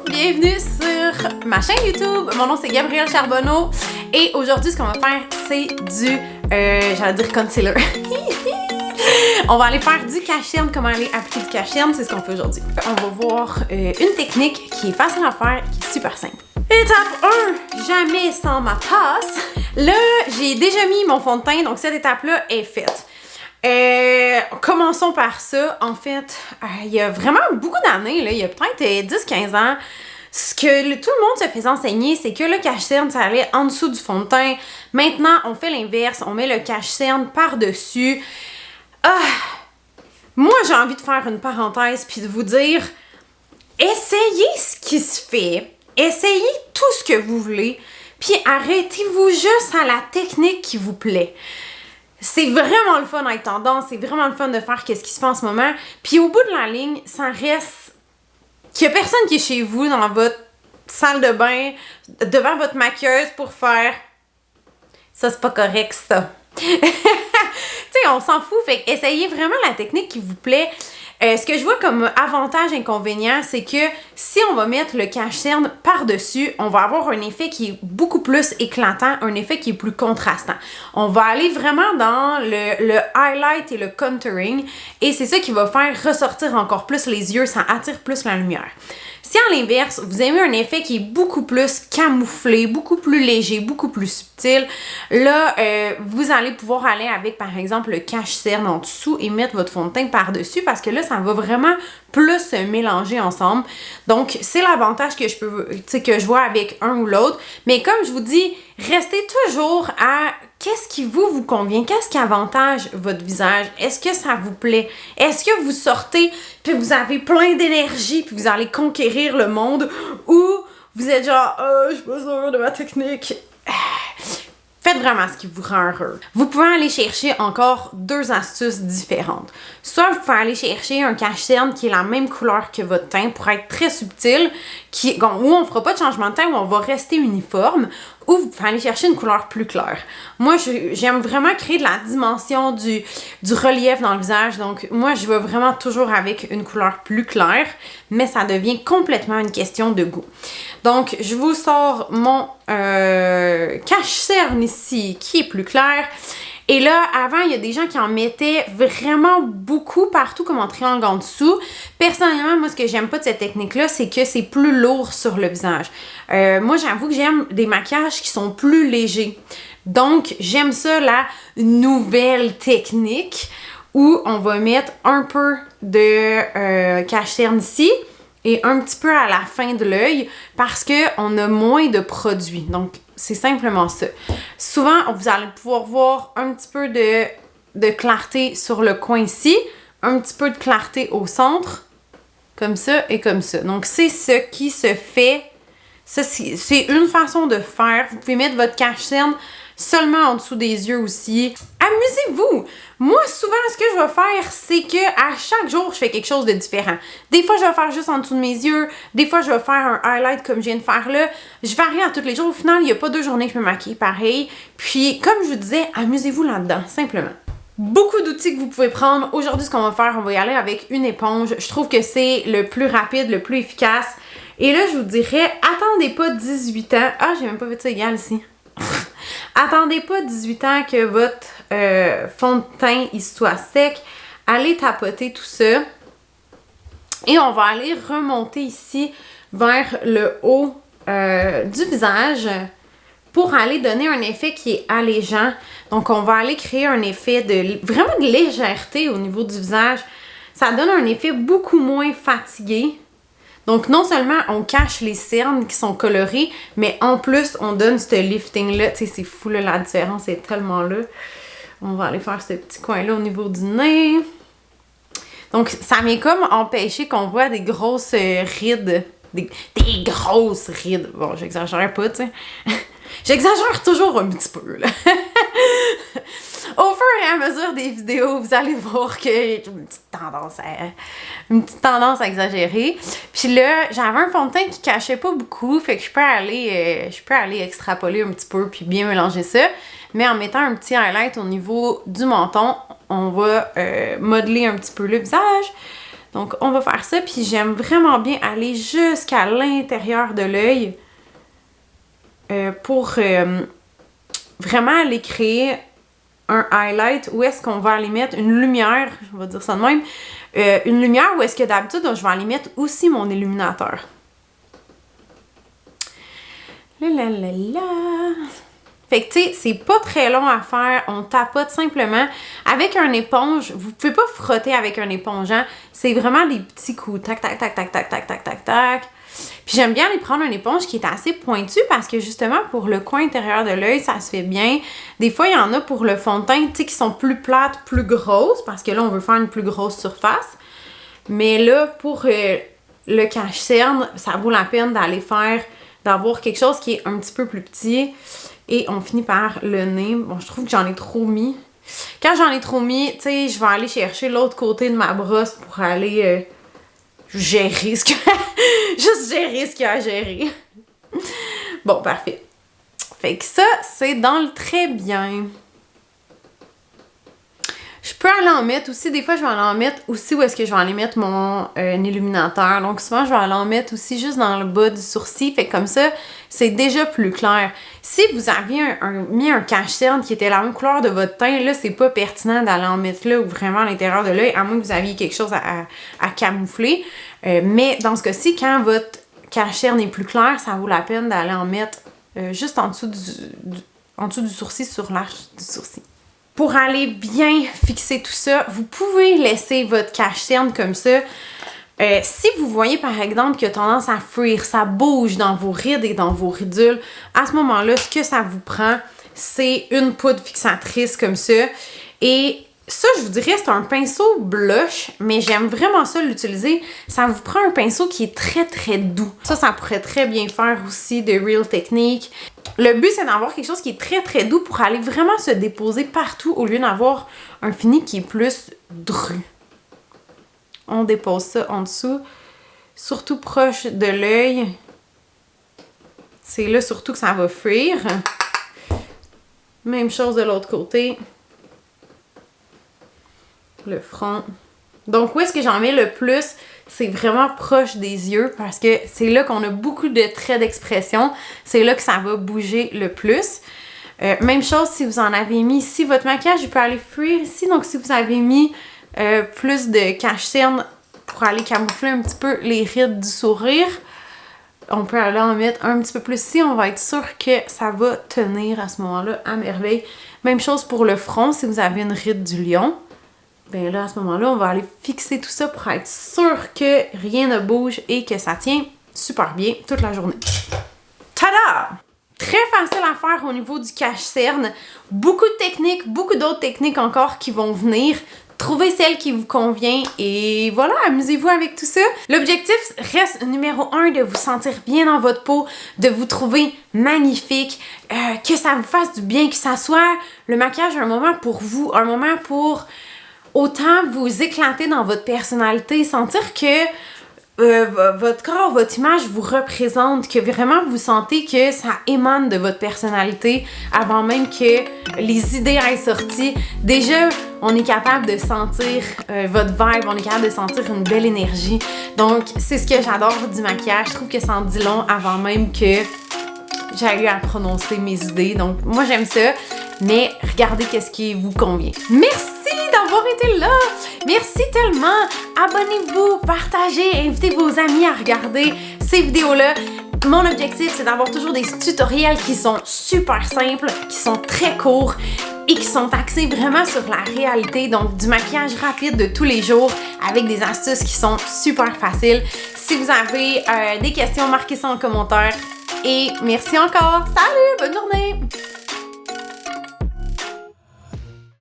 bienvenue sur ma chaîne YouTube. Mon nom c'est Gabrielle Charbonneau et aujourd'hui ce qu'on va faire c'est du, j'allais dire concealer. On va aller faire du cache-cerne, comment aller appliquer du cache-cerne, c'est ce qu'on fait aujourd'hui. On va voir une technique qui est facile à faire, qui est super simple. Étape 1, jamais sans ma tasse. Là, j'ai déjà mis mon fond de teint, donc cette étape-là est faite. Commençons par ça. En fait, il y a vraiment beaucoup d'années, là, il y a peut-être 10-15 ans, ce que tout le monde se faisait enseigner, c'est que le cache-cerne, ça allait en dessous du fond de teint. Maintenant, on fait l'inverse, on met le cache-cerne par-dessus. Moi, j'ai envie de faire une parenthèse puis de vous dire, essayez ce qui se fait, essayez tout ce que vous voulez, puis arrêtez-vous juste à la technique qui vous plaît. C'est vraiment le fun d'être tendance, c'est vraiment le fun de faire qu'est-ce qui se fait en ce moment. Puis au bout de la ligne, ça reste qu'il y a personne qui est chez vous dans votre salle de bain, devant votre maquilleuse pour faire « ça c'est pas correct ça ». Tu sais, on s'en fout, fait essayez vraiment la technique qui vous plaît. Ce que je vois comme avantage inconvénient, c'est que si on va mettre le cache-cerne par-dessus, on va avoir un effet qui est beaucoup plus éclatant, un effet qui est plus contrastant. On va aller vraiment dans le highlight et le contouring et c'est ça qui va faire ressortir encore plus les yeux, ça attire plus la lumière. Si à l'inverse, vous aimez un effet qui est beaucoup plus camouflé, beaucoup plus léger, beaucoup plus subtil, là, vous allez pouvoir aller avec, par exemple, le cache-cerne en dessous et mettre votre fond de teint par-dessus parce que là, ça va vraiment plus se mélanger ensemble. Donc, c'est l'avantage que je vois avec un ou l'autre. Mais comme je vous dis, restez toujours à qu'est-ce qui vous convient, qu'est-ce qui avantage votre visage, est-ce que ça vous plaît, est-ce que vous sortez puis vous avez plein d'énergie puis vous allez conquérir le monde ou vous êtes genre je suis pas sûre de ma technique. Faites vraiment ce qui vous rend heureux. Vous pouvez aller chercher encore deux astuces différentes. Soit vous pouvez aller chercher un cache-cerne qui est la même couleur que votre teint pour être très subtil, où on ne fera pas de changement de teint, où on va rester uniforme, ou vous pouvez aller chercher une couleur plus claire. Moi, j'aime vraiment créer de la dimension du relief dans le visage, donc moi, je vais vraiment toujours avec une couleur plus claire, mais ça devient complètement une question de goût. Donc, je vous sors mon cache-cerne ici, qui est plus clair. Et là, avant, il y a des gens qui en mettaient vraiment beaucoup partout comme en triangle en dessous. Personnellement, moi, ce que j'aime pas de cette technique-là, c'est que c'est plus lourd sur le visage. Moi, j'avoue que j'aime des maquillages qui sont plus légers. Donc, j'aime ça, la nouvelle technique où on va mettre un peu de cache-cerne ici et un petit peu à la fin de l'œil parce qu'on a moins de produits. Donc, c'est simplement ça. Souvent, vous allez pouvoir voir un petit peu de clarté sur le coin ici, un petit peu de clarté au centre, comme ça et comme ça. Donc, c'est ce qui se fait. Ça, c'est une façon de faire. Vous pouvez mettre votre cache-cerne seulement en dessous des yeux aussi. Amusez-vous! Moi, souvent, ce que je vais faire, c'est que à chaque jour, je fais quelque chose de différent. Des fois, je vais faire juste en dessous de mes yeux. Des fois, je vais faire un highlight comme je viens de faire là. Je varie à tous les jours. Au final, il n'y a pas 2 journées que je me maquille pareil. Puis, comme je vous disais, amusez-vous là-dedans, simplement. Beaucoup d'outils que vous pouvez prendre. Aujourd'hui, ce qu'on va faire, on va y aller avec une éponge. Je trouve que c'est le plus rapide, le plus efficace. Et là, je vous dirais, attendez pas 18 ans. Ah, j'ai même pas fait ça égal ici. Attendez pas 18 ans que votre fond de teint il soit sec. Allez tapoter tout ça. Et on va aller remonter ici vers le haut du visage pour aller donner un effet qui est allégeant. Donc, on va aller créer un effet vraiment de légèreté au niveau du visage. Ça donne un effet beaucoup moins fatigué. Donc, non seulement on cache les cernes qui sont colorées, mais en plus, on donne ce lifting-là. Tu sais, c'est fou, là, la différence est tellement là. On va aller faire ce petit coin-là au niveau du nez. Donc, ça vient comme empêcher qu'on voit des grosses rides. Des grosses rides. Bon, j'exagère pas, tu sais. J'exagère toujours un petit peu, là. Au fur et à mesure des vidéos, vous allez voir que j'ai une petite tendance à exagérer. Puis là, j'avais un fond de teint qui cachait pas beaucoup, fait que je peux aller extrapoler un petit peu puis bien mélanger ça. Mais en mettant un petit highlight au niveau du menton, on va modeler un petit peu le visage. Donc, on va faire ça, puis j'aime vraiment bien aller jusqu'à l'intérieur de l'œil pour vraiment aller créer un highlight où est-ce qu'on va aller mettre une lumière, on va dire ça de même, une lumière où est-ce que d'habitude, je vais aller mettre aussi mon illuminateur. La la la la. Fait que tu sais, c'est pas très long à faire, on tapote simplement. Avec un éponge, vous pouvez pas frotter avec un éponge, hein? C'est vraiment des petits coups, tac, tac, tac, tac, tac, tac, tac, tac, tac. Puis j'aime bien aller prendre une éponge qui est assez pointue parce que justement, pour le coin intérieur de l'œil, ça se fait bien. Des fois, il y en a pour le fond de teint, tu sais, qui sont plus plates, plus grosses, parce que là, on veut faire une plus grosse surface. Mais là, pour le cache-cerne, ça vaut la peine d'avoir quelque chose qui est un petit peu plus petit. Et on finit par le nez. Bon, je trouve que j'en ai trop mis. Quand j'en ai trop mis, tu sais, je vais aller chercher l'autre côté de ma brosse pour aller gérer ce que... Juste gérer ce qu'il y a à gérer. Bon, parfait. Fait que ça, c'est dans le très bien. Je peux aller en mettre aussi, des fois je vais aller en mettre aussi où est-ce que je vais aller mettre mon illuminateur. Donc souvent je vais aller en mettre aussi juste dans le bas du sourcil, fait que comme ça c'est déjà plus clair. Si vous aviez mis un cache-cerne qui était la même couleur de votre teint, là c'est pas pertinent d'aller en mettre là ou vraiment à l'intérieur de l'œil, à moins que vous aviez quelque chose à camoufler. Mais dans ce cas-ci, quand votre cache-cerne est plus clair, ça vaut la peine d'aller en mettre juste en dessous du sourcil, sur l'arche du sourcil. Pour aller bien fixer tout ça, vous pouvez laisser votre cache-cerne comme ça. Si vous voyez par exemple qu'il a tendance à fuir, ça bouge dans vos rides et dans vos ridules, à ce moment-là, ce que ça vous prend, c'est une poudre fixatrice comme ça. Et ça, je vous dirais, c'est un pinceau blush, mais j'aime vraiment ça l'utiliser. Ça vous prend un pinceau qui est très très doux. Ça pourrait très bien faire aussi de Real Technique. Le but, c'est d'avoir quelque chose qui est très très doux pour aller vraiment se déposer partout au lieu d'avoir un fini qui est plus dru. On dépose ça en dessous, surtout proche de l'œil. C'est là surtout que ça va fuir. Même chose de l'autre côté. Le front. Donc, où est-ce que j'en mets le plus? C'est vraiment proche des yeux parce que c'est là qu'on a beaucoup de traits d'expression. C'est là que ça va bouger le plus. Même chose si vous en avez mis ici. Votre maquillage, il peut aller fuir ici. Donc, si vous avez mis plus de cache-cerne pour aller camoufler un petit peu les rides du sourire, on peut aller en mettre un petit peu plus ici. On va être sûr que ça va tenir à ce moment-là à merveille. Même chose pour le front. Si vous avez une ride du lion, ben là, à ce moment-là, on va aller fixer tout ça pour être sûr que rien ne bouge et que ça tient super bien toute la journée. Tada! Très facile à faire au niveau du cache-cerne. Beaucoup de techniques, beaucoup d'autres techniques encore qui vont venir. Trouvez celle qui vous convient et voilà, amusez-vous avec tout ça. L'objectif reste numéro 1 de vous sentir bien dans votre peau, de vous trouver magnifique, que ça vous fasse du bien, que ça soit le maquillage un moment pour vous, un moment pour autant vous éclater dans votre personnalité, sentir que votre corps, votre image vous représente, que vraiment vous sentez que ça émane de votre personnalité avant même que les idées aient sorti. Déjà, on est capable de sentir votre vibe, on est capable de sentir une belle énergie. Donc, c'est ce que j'adore du maquillage. Je trouve que ça en dit long avant même que j'ai eu à prononcer mes idées. Donc, moi, j'aime ça. Mais regardez qu'est-ce qui vous convient. Merci d'avoir été là! Merci tellement! Abonnez-vous, partagez, invitez vos amis à regarder ces vidéos-là. Mon objectif, c'est d'avoir toujours des tutoriels qui sont super simples, qui sont très courts et qui sont axés vraiment sur la réalité. Donc, du maquillage rapide de tous les jours avec des astuces qui sont super faciles. Si vous avez des questions, marquez ça en commentaire. Et merci encore! Salut! Bonne journée!